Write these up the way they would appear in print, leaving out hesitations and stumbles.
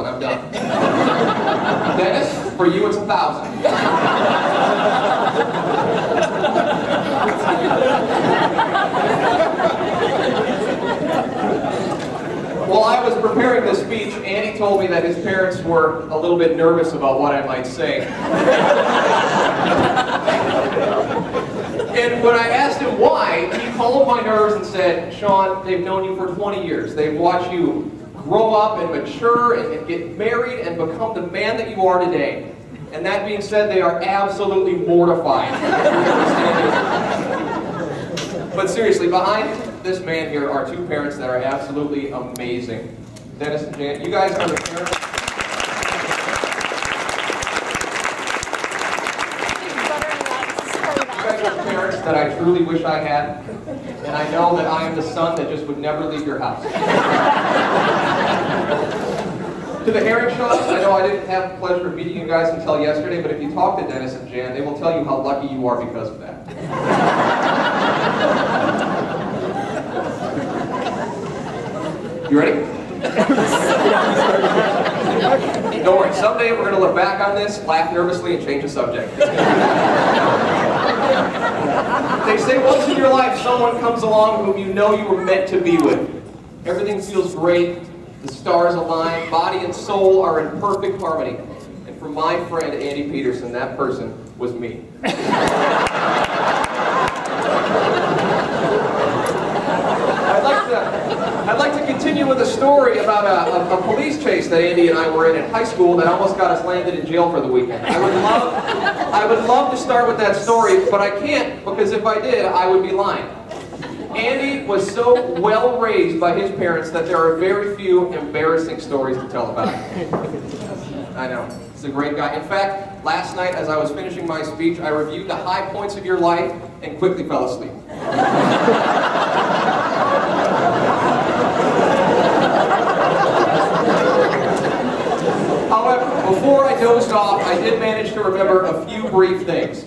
I'm done. Dennis, for you it's 1,000. While I was preparing this speech, Andy told me that his parents were a little bit nervous about what I might say. And when I asked him why, he calmed my nerves and said, Sean, they've known you for 20 years. They've watched you grow up and mature and get married and become the man that you are today. And that being said, they are absolutely mortified. But seriously, behind this man here are two parents that are absolutely amazing. Dennis and Jan, you guys are the parents. Parents that I truly wish I had, and I know that I am the son that just would never leave your house. To the Herring Shows, I know I didn't have the pleasure of meeting you guys until yesterday, but if you talk to Dennis and Jan, they will tell you how lucky you are because of that. You ready? Don't worry, someday we're going to look back on this, laugh nervously, and change the subject. They say once in your life someone comes along whom you know you were meant to be with. Everything feels great, the stars align, body and soul are in perfect harmony. And for my friend Andy Peterson, that person was me. I'd like to continue with a story about a police chase that Andy and I were in high school that almost got us landed in jail for the weekend. I would love to start with that story, but I can't, because if I did, I would be lying. Andy was so well raised by his parents that there are very few embarrassing stories to tell about him. I know, he's a great guy. In fact, last night as I was finishing my speech, I reviewed the high points of your life and quickly fell asleep. However, before I dozed off, I did manage to remember a few brief things.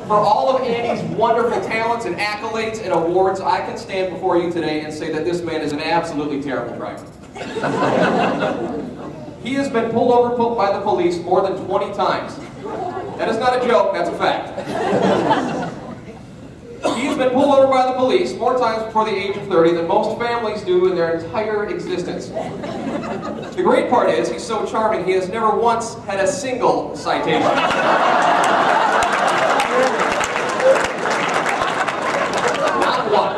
For all of Andy's wonderful talents and accolades and awards, I can stand before you today and say that this man is an absolutely terrible driver. He has been pulled over by the police more than 20 times. That is not a joke, that's a fact. He's been pulled over by the police more times before the age of 30 than most families do in their entire existence. The great part is, he's so charming, he has never once had a single citation. Not one.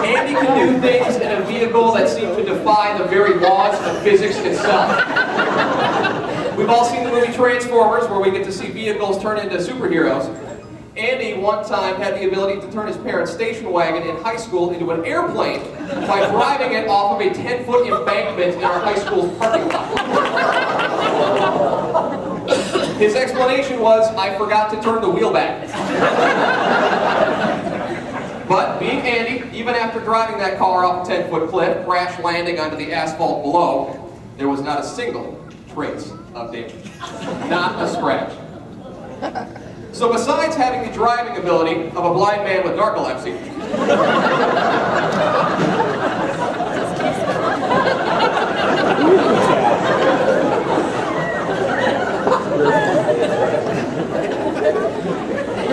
Andy can do things in a vehicle that seem to defy the very laws of physics itself. We've all seen the movie Transformers, where we get to see vehicles turn into superheroes. Andy one time had the ability to turn his parents' station wagon in high school into an airplane by driving it off of a 10-foot embankment in our high school's parking lot. His explanation was, I forgot to turn the wheel back. But being Andy, even after driving that car off a 10-foot cliff, crash landing onto the asphalt below, there was not a single trace of damage. Not a scratch. So besides having the driving ability of a blind man with narcolepsy,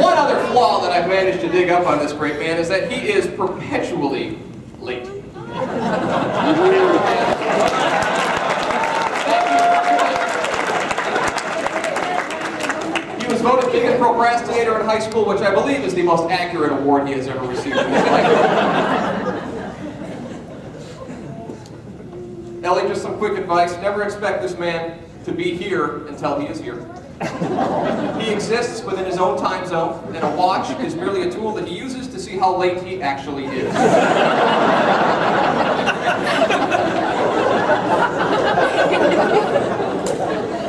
one other flaw that I've managed to dig up on this great man is that he is perpetually late. Voted biggest procrastinator in high school, which I believe is the most accurate award he has ever received in his life. Ellie, just some quick advice. Never expect this man to be here until he is here. He exists within his own time zone, and a watch is merely a tool that he uses to see how late he actually is.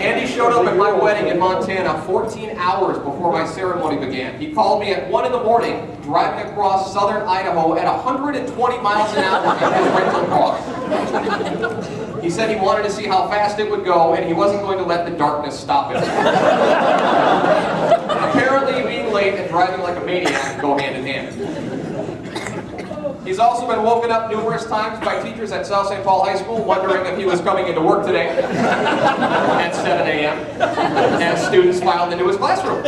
Andy showed up at my wedding in Montana 14 hours before my ceremony began. He called me at 1 in the morning, driving across southern Idaho at 120 miles an hour in his rental car. He said he wanted to see how fast it would go, and he wasn't going to let the darkness stop him. Apparently, being late and driving like a maniac go hand in hand. He's also been woken up numerous times by teachers at South St. Paul High School wondering if he was coming into work today at 7 a.m. as students filed into his classroom.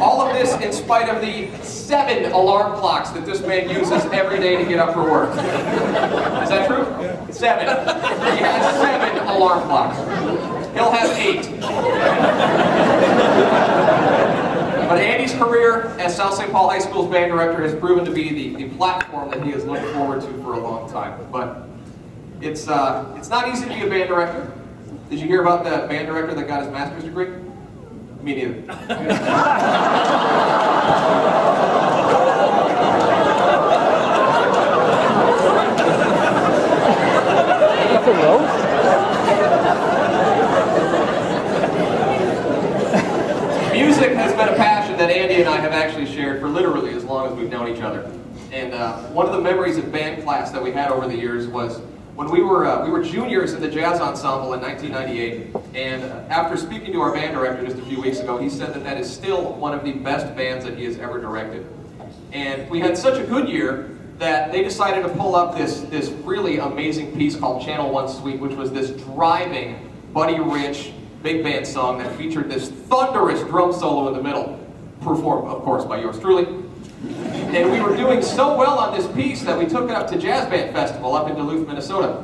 All of this in spite of the 7 alarm clocks that this man uses every day to get up for work. Is that true? 7. He has 7 alarm clocks. He'll have 8. But Andy's career as South St. Paul High School's band director has proven to be the platform that he has looked forward to for a long time. But it's not easy to be a band director. Did you hear about the band director that got his master's degree? Me neither. Music has been a passion that Andy and I have actually shared for literally as long as we've known each other. And one of the memories of band class that we had over the years was when we were juniors in the jazz ensemble in 1998. And after speaking to our band director just a few weeks ago, he said that is still one of the best bands that he has ever directed. And we had such a good year that they decided to pull up this really amazing piece called Channel 1 Suite, which was this driving, Buddy Rich big band song that featured this thunderous drum solo in the middle, performed, of course, by yours truly. And we were doing so well on this piece that we took it up to Jazz Band Festival up in Duluth, Minnesota.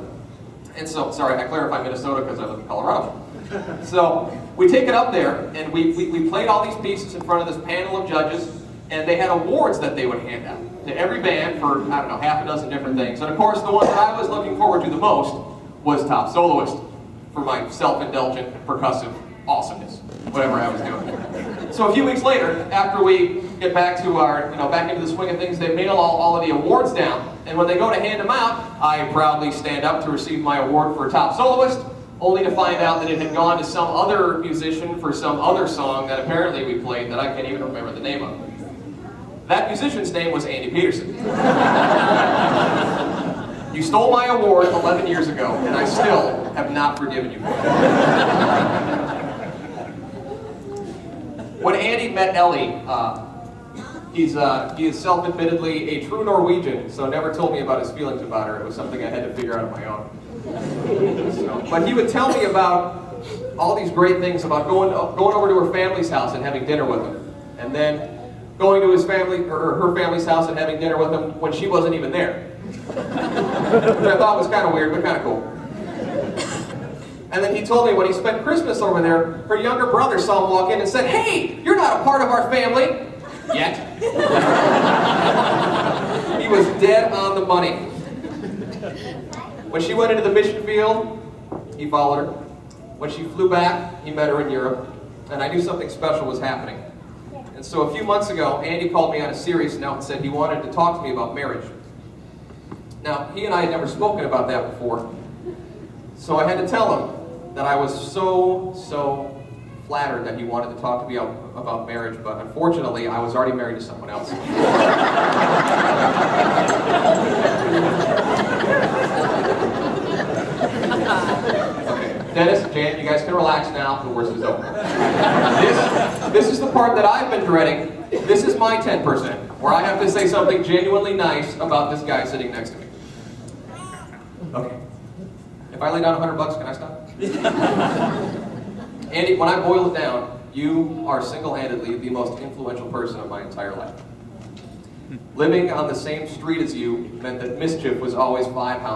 And so, sorry, I clarified Minnesota because I live in Colorado. So we take it up there, and we played all these pieces in front of this panel of judges, and they had awards that they would hand out to every band for, I don't know, half a dozen different things. And of course, the one that I was looking forward to the most was Top Soloist, for my self-indulgent, percussive awesomeness, whatever I was doing. So a few weeks later, after we get back to our, back into the swing of things, they mail all of the awards down. And when they go to hand them out, I proudly stand up to receive my award for Top Soloist, only to find out that it had gone to some other musician for some other song that apparently we played that I can't even remember the name of. That musician's name was Andy Peterson. You stole my award 11 years ago, and I still have not forgiven you for it. When Andy met Ellie, he is self-admittedly a true Norwegian, so never told me about his feelings about her. It was something I had to figure out on my own. But he would tell me about all these great things about going over to her family's house and having dinner with them, and then going to his family or her family's house and having dinner with them when she wasn't even there. Which I thought was kind of weird, but kind of cool. And then he told me when he spent Christmas over there, her younger brother saw him walk in and said, "Hey, you're not a part of our family." Yet. He was dead on the money. When she went into the mission field, he followed her. When she flew back, he met her in Europe. And I knew something special was happening. And so a few months ago, Andy called me on a serious note and said he wanted to talk to me about marriage. Now, he and I had never spoken about that before, so I had to tell him that I was so flattered that he wanted to talk to me about marriage, but unfortunately, I was already married to someone else. Okay, Dennis, Jan, you guys can relax now, the worst is over. This is the part that I've been dreading. This is my 10%, where I have to say something genuinely nice about this guy sitting next to me. Okay. If I lay down $100, can I stop? Andy, when I boil it down, you are single-handedly the most influential person of my entire life. Living on the same street as you meant that mischief was always 5 houses